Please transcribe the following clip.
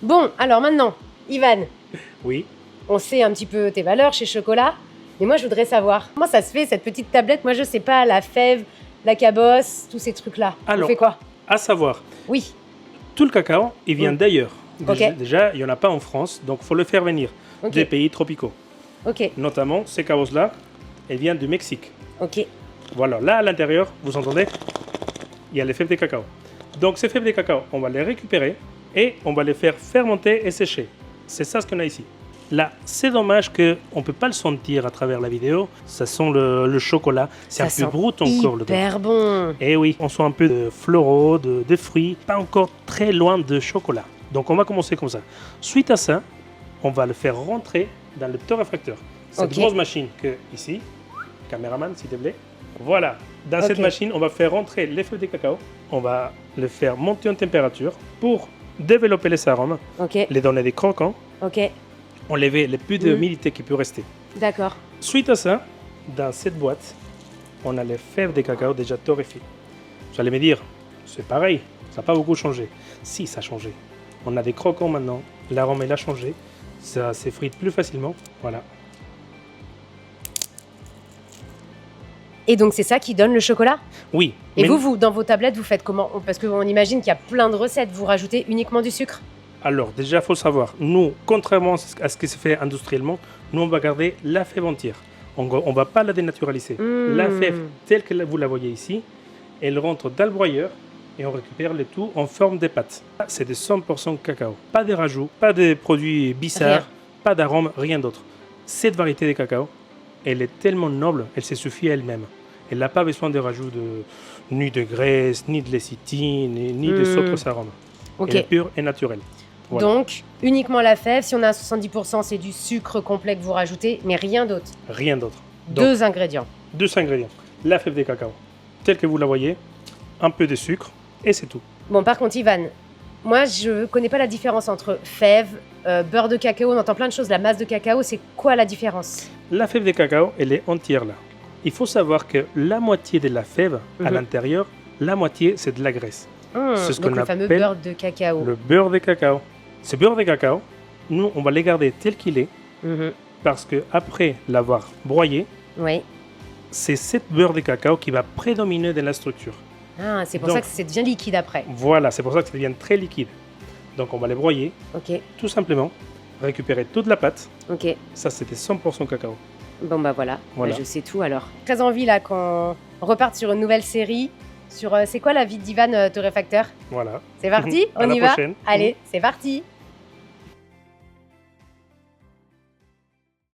Bon, alors maintenant, Ivan, Oui. on sait un petit peu tes valeurs chez Chocolat, mais moi je voudrais savoir comment ça se fait cette petite tablette. Moi je sais pas, la fève, la cabosse, tous ces trucs-là. On Alors, fait quoi? à savoir, Oui, tout le cacao, il vient d'ailleurs. Ok. Déjà, il n'y en a pas en France, donc il faut le faire venir ok, des pays tropicaux. ok, Notamment, ces caboces-là, elles viennent du Mexique. ok, Voilà, là à l'intérieur, vous entendez, il y a les fèves de cacao. Donc ces fèves de cacao, on va les récupérer et on va les faire fermenter et sécher. C'est ça ce qu'on a ici. Là, c'est dommage qu'on ne peut pas le sentir à travers la vidéo. Ça sent le chocolat. C'est ça un peu sent brut encore le hyper bon. Et oui, on sent un peu de floraux, de fruits, pas encore très loin de chocolat. Donc on va commencer comme ça. Suite à ça, on va le faire rentrer dans le torréfacteur. Cette Ok. grosse machine que ici, caméraman s'il te plaît. Voilà, dans cette Ok. machine, on va faire rentrer les feuilles de cacao. On va le faire monter en température pour développer les arômes, Ok, les donner des croquants, ok, enlever le plus d'humidité qui peut rester. d'accord. Suite à ça, dans cette boîte, on a les fèves de cacao déjà torréfiées. Vous allez me dire, c'est pareil, ça n'a pas beaucoup changé. Si, ça a changé. On a des croquants maintenant, l'arôme il a changé, ça s'effrite plus facilement. Voilà. Et donc c'est ça qui donne le chocolat? Oui. Et mais vous, dans vos tablettes, vous faites comment? Parce qu'on imagine qu'il y a plein de recettes, vous rajoutez uniquement du sucre? Alors, déjà, il faut savoir, nous, contrairement à ce qui se fait industriellement, nous, on va garder la fève entière. On ne va pas la dénaturaliser. La fève, telle que vous la voyez ici, elle rentre dans le broyeur et on récupère le tout en forme de pâte. C'est de 100% cacao. Pas de rajouts, pas de produits bizarres, Rien. pas d'arômes, rien d'autre. Cette variété de cacao, elle est tellement noble, elle se suffit à elle-même. Elle n'a pas besoin de rajouts ni de graisse, ni de lécithine, ni des autres arômes. Ok. Elle est pure et naturelle. Voilà. Donc, uniquement la fève, si on a à 70%, c'est du sucre complet que vous rajoutez, mais rien d'autre. Rien d'autre. Donc, 2 ingrédients. 2 ingrédients. La fève de cacao, telle que vous la voyez, un peu de sucre, et c'est tout. Bon, par contre, Ivan, moi, je connais pas la différence entre fève, beurre de cacao, on entend plein de choses. La masse de cacao, c'est quoi la différence? La fève de cacao, elle est entière là. Il faut savoir que la moitié de la fève, à l'intérieur, la moitié, c'est de la graisse. C'est ce Donc qu'on le fameux appelle beurre de cacao. le beurre de cacao. Ce beurre de cacao, nous, on va le garder tel qu'il est, parce que après l'avoir broyé, Oui. c'est cette beurre de cacao qui va prédominer dans la structure. Ah, c'est pour Donc- ça que ça devient liquide après. Voilà, c'est pour ça que ça devient très liquide. Donc on va les broyer, Ok, tout simplement, récupérer toute la pâte. ok. Ça, c'était 100% cacao. Bon, bah voilà. Voilà. Bah, je sais tout alors. Très envie là qu'on reparte sur une nouvelle série. Sur c'est quoi la vie d'Ivan torréfacteur? Voilà. C'est parti? À On la y va? prochaine. Allez, c'est parti!